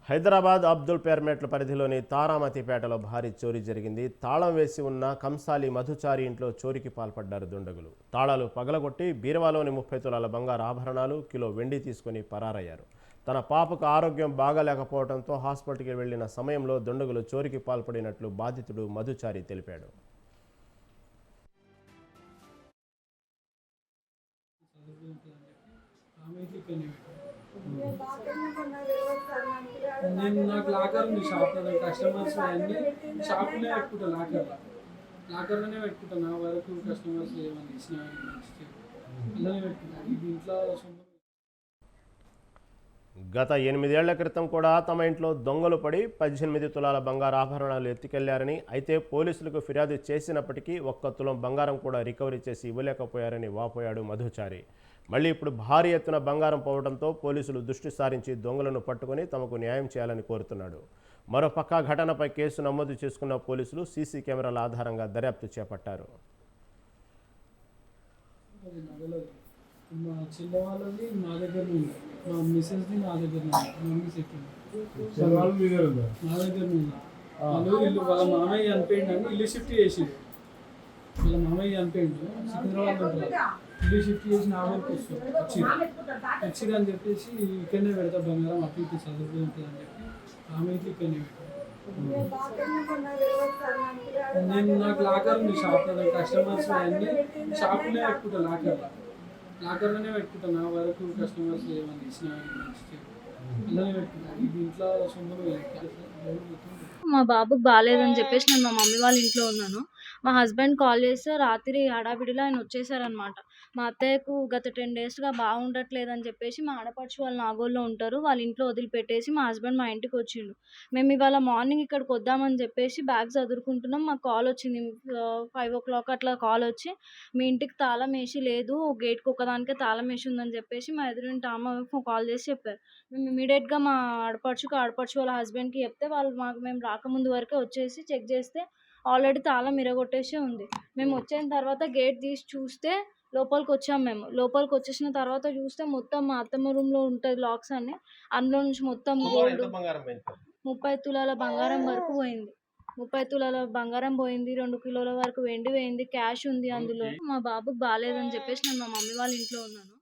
హైదరాబాద్ అబ్దుల్ పేర్మెట్ల పరిధిలోని తారామతిపేటలో భారీ చోరీ జరిగింది. తాళం వేసి ఉన్న కంసాలి మధుచారి ఇంట్లో చోరీకి పాల్పడ్డారు దుండగులు. తాళాలు పగలగొట్టి బీరువాలోని 30 తులాల బంగారు ఆభరణాలు, కిలో వెండి తీసుకుని పరారయ్యారు. తన పాపకు ఆరోగ్యం బాగాలేకపోవడంతో హాస్పిటల్కి వెళ్లిన సమయంలో దుండగులు చోరీకి పాల్పడినట్లు బాధితుడు మధుచారి తెలిపాడు. నేను నాకు లాకర్ ఉంది షాప్లో, కస్టమర్స్ అన్ని షాప్లోనే పెట్టుకుంటాను. లాకర్లోనే పెట్టుకుంటాను. నా వరకు కస్టమర్స్ ఏమన్నా ఇచ్చినా అలానే పెట్టుకుంటాను. ఇది ఇంట్లో గత 8 ఏళ్ల క్రితం కూడా తమ ఇంట్లో దొంగలు పడి 18 తులాల బంగారు ఆభరణాలు ఎత్తుకెళ్లారని, అయితే పోలీసులకు ఫిర్యాదు చేసినప్పటికీ 1 తులం బంగారం కూడా రికవరీ చేసి ఇవ్వలేకపోయారని వాపోయాడు మధుచారి. మళ్ళీ ఇప్పుడు భారీ ఎత్తున బంగారం పోవడంతో పోలీసులు దృష్టి సారించి దొంగలను పట్టుకుని తమకు న్యాయం చేయాలని కోరుతున్నాడు. మరోపక్క ఘటనపై కేసు నమోదు చేసుకున్న పోలీసులు సీసీ కెమెరాల ఆధారంగా దర్యాప్తు చేపట్టారు. మా చిన్న వాళ్ళది మా దగ్గర ఉంది, మా మిస్సెస్ది మా దగ్గర ఉంది, మమ్మీ సెట్ మా దగ్గర ఉంది. వాళ్ళు ఇల్లు వాళ్ళ మామయ్య చనిపోయిందని ఇల్లు షిఫ్ట్ చేసిండు. వాళ్ళ మామయ్య చనిపోయిండు సికింద్రాబాద్ ఉంటుంది. ఇల్లు షిఫ్ట్ చేసి నా వరకు వచ్చింది అని చెప్పేసి ఇక్కడనే పెడతా బంగారం అటు ఇటు చదువుతూ ఉంటుంది అని చెప్పి ఆమె ఇక్కడనే పెడతాను. నేను నాకు లాకర్ ఉంది షాప్లో, కస్టమర్స్ అన్ని షాప్లోనే పెట్టుకుంటాను. లాకర్లోనే పెట్టుకుంటాను. నా వరకు కస్టమర్స్ ఏమన్నా ఇచ్చినా అలానే పెట్టుకుంటాను. ఇది ఇంట్లో మా బాబుకి బాగాలేదని చెప్పేసి నేను మా మమ్మీ వాళ్ళ ఇంట్లో ఉన్నాను. మా హస్బెండ్ కాల్ చేస్తే రాత్రి హడావిడిలో ఆయన వచ్చేసారనమాట. మా అత్తయ్యకు గత 10 డేస్గా బాగుండట్లేదని చెప్పేసి మా ఆడపడుచు వాళ్ళు నాగోల్లో ఉంటారు, వాళ్ళ ఇంట్లో వదిలిపెట్టేసి మా హస్బెండ్ మా ఇంటికి వచ్చిండు. మేము ఇవాళ మార్నింగ్ ఇక్కడికి వద్దామని చెప్పేసి బ్యాగ్ చదువుకుంటున్నాం. మాకు కాల్ వచ్చింది, 5 o'clock అట్లా కాల్ వచ్చి, మీ ఇంటికి తాళం వేసి లేదు, గేట్కి ఒకదానికే తాళం వేసి ఉందని చెప్పేసి మా ఎదురింటి ఆమె కాల్ చేసి చెప్పారు. మేము ఇమీడియట్గా మా ఆడపడుచు వాళ్ళ హస్బెండ్కి చెప్తే వాళ్ళు మేము రాకముందు వరకే వచ్చేసి చెక్ చేస్తే ఆల్రెడీ తాళం ఇరగొట్టేసి ఉంది. మేము వచ్చిన తర్వాత గేట్ తీసి చూస్తే లోపలికి వచ్చాము. లోపలికి వచ్చేసిన తర్వాత చూస్తే మొత్తం మా అత్తమ్మ రూమ్లో ఉంటుంది లాక్స్ అన్ని, అందులో నుంచి మొత్తం గోల్డ్ 30 తులాల బంగారం వరకు పోయింది. 30 తులాల బంగారం పోయింది, 2 కిలోల వరకు వెండి పోయింది, క్యాష్ ఉంది అందులో. మా బాబుకి బాగాలేదని చెప్పేసి నేను మా మమ్మీ వాళ్ళ ఇంట్లో ఉన్నాను.